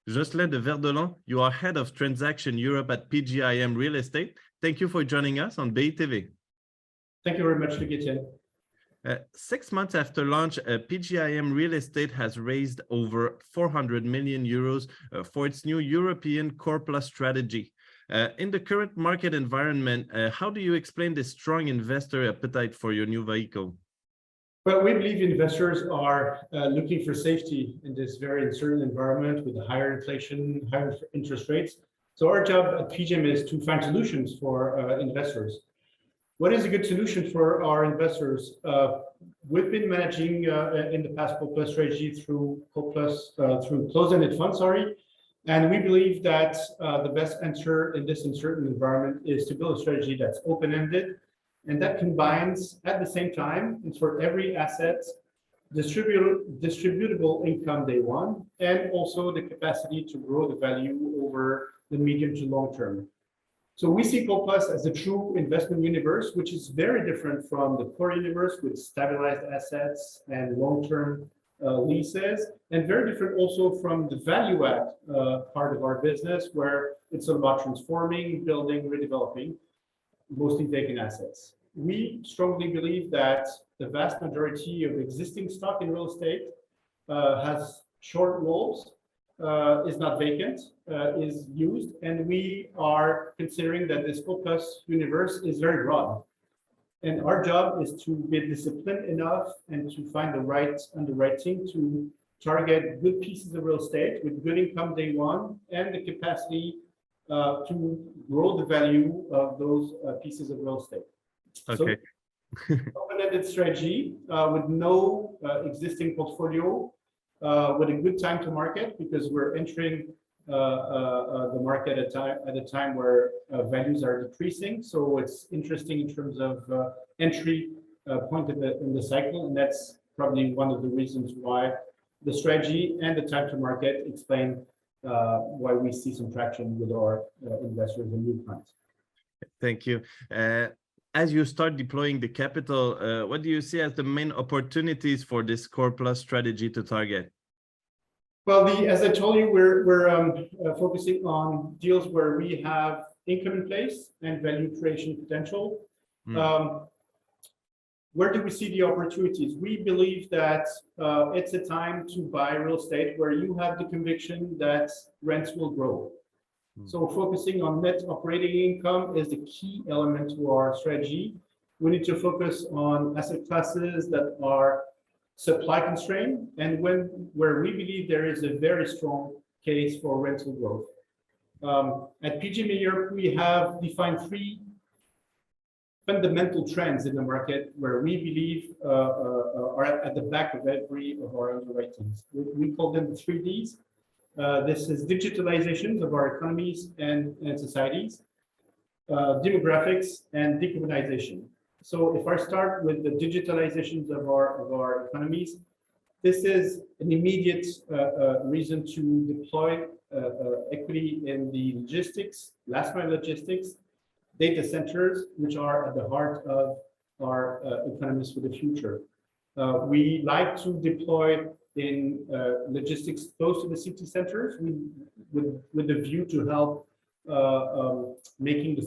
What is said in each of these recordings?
Jocelyn de Verdelon, you are Head of Transaction Europe at PGIM Real Estate. Thank you for joining us on BiTV. Thank you very much, Etienne. 6 months after launch, PGIM Real Estate has raised over 400 million euros for its new European Core Plus strategy. In the current market environment, how do you explain this strong investor appetite for your new vehicle? Well, we believe investors are looking for safety in this very uncertain environment with higher inflation, higher interest rates. So our job at PGIM is to find solutions for investors. What is a good solution for our investors? We've been managing in the past Core Plus strategy through closed-ended funds, and we believe that the best answer in this uncertain environment is to build a strategy that's open-ended and that combines at the same time, and for every asset, distributable income day one, and also the capacity to grow the value over the medium to long term. So we see Core Plus as a true investment universe, which is very different from the core universe with stabilized assets and long-term leases, and very different also from the value add part of our business, where it's all about transforming, building, redeveloping, mostly vacant assets. We strongly believe that the vast majority of existing stock in real estate has short walls, is not vacant, is used, and we are considering that this Core Plus universe is very broad. And our job is to be disciplined enough and to find the right underwriting to target good pieces of real estate with good income day one and the capacity to grow the value of those pieces of real estate. Okay. So, open-ended strategy with no existing portfolio, with a good time to market because we're entering the market at a time where values are decreasing. So it's interesting in terms of entry point in the cycle, and that's probably one of the reasons why the strategy and the time to market explain why we see some traction with our investors and new clients. Thank you. As you start deploying the capital, what do you see as the main opportunities for this Core Plus strategy to target? Well, as I told you, we're focusing on deals where we have income in place and value creation potential. Where do we see the opportunities? We believe that it's a time to buy real estate where you have the conviction that rents will grow. So focusing on net operating income is the key element to our strategy. We need to focus on asset classes that are supply constrained and where we believe there is a very strong case for rental growth. At PGIM Europe, we have defined three fundamental trends in the market where we believe are at the back of every of our underwritings. We call them the 3Ds. This is digitalization of our economies and societies, demographics, and decarbonization. So if I start with the digitalizations of our economies, this is an immediate reason to deploy equity in the logistics, last mile logistics, data centers, which are at the heart of our economies for the future. We like to deploy in logistics close to the city centers with the view to help making the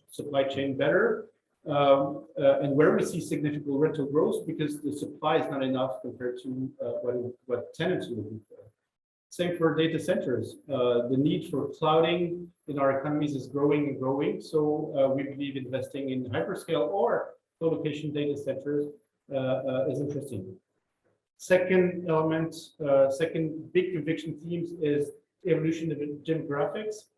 supply chain better. And where we see significant rental growth because the supply is not enough compared to what tenants are looking for. Same for data centers. The need for clouding in our economies is growing and growing. So we believe investing in hyperscale or co-location data centers is interesting. Second element, second big conviction themes is evolution of demographics.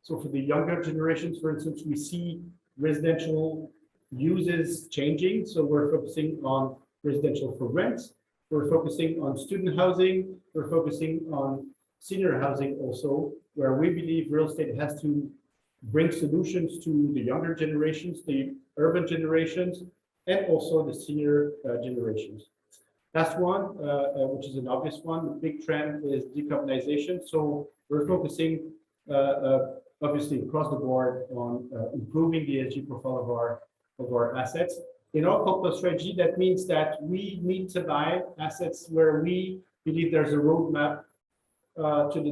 So for the younger generations, for instance, we see residential uses changing. So we're focusing on residential for rent. We're focusing on student housing. We're focusing on senior housing also, where we believe real estate has to bring solutions to the younger generations, the urban generations, and also the senior generations. Last one, which is an obvious one, the big trend is decarbonization. So we're focusing obviously across the board on improving the ESG profile of our assets. In our Core Plus strategy, that means that we need to buy assets where we believe there's a roadmap to the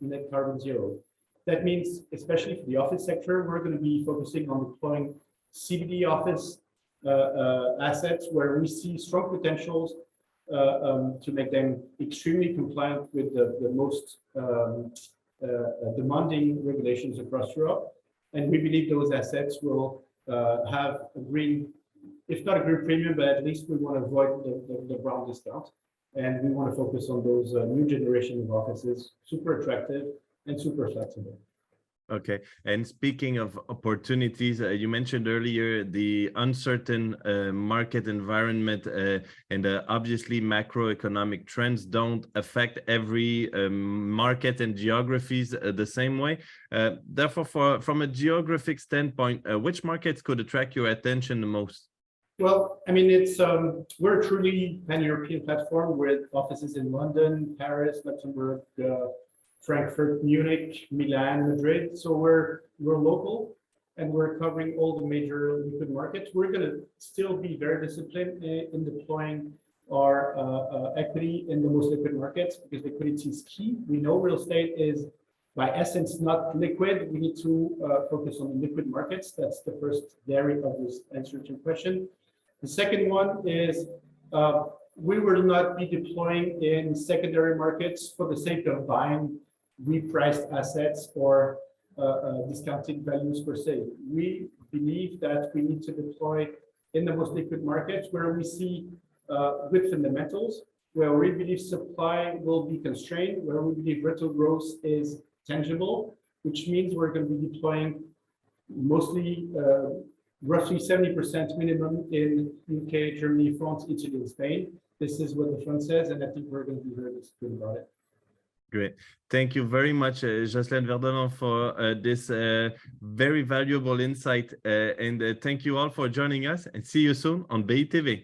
net carbon zero. That means, especially for the office sector, we're going to be focusing on deploying CBD office assets where we see strong potentials to make them extremely compliant with the most demanding regulations across Europe. And we believe those assets will have a green, if not a green premium, but at least we want to avoid the brown discount. And we want to focus on those new generation of offices, super attractive and super flexible. Okay. And speaking of opportunities, you mentioned earlier the uncertain market environment and obviously macroeconomic trends don't affect every market and geographies the same way. Therefore, from a geographic standpoint, which markets could attract your attention the most? Well, I mean, it's we're a truly pan-European platform with offices in London, Paris, Luxembourg, Frankfurt, Munich, Milan, Madrid. So we're local and we're covering all the major liquid markets. We're going to still be very disciplined in deploying our equity in the most liquid markets because liquidity is key. We know real estate is by essence not liquid. We need to focus on the liquid markets. That's the first very obvious answer to your question. The second one is we will not be deploying in secondary markets for the sake of buying repriced assets or discounted values per se. We believe that we need to deploy in the most liquid markets where we see good fundamentals, where we believe supply will be constrained, where we believe rental growth is tangible, which means we're going to be deploying mostly roughly 70% minimum in UK, Germany, France, Italy, and Spain. This is what the fund says, and I think we're going to be very disciplined about it. Great. Thank you very much, Jocelyn Verdelon, for this very valuable insight. And thank you all for joining us, and see you soon on BiTV.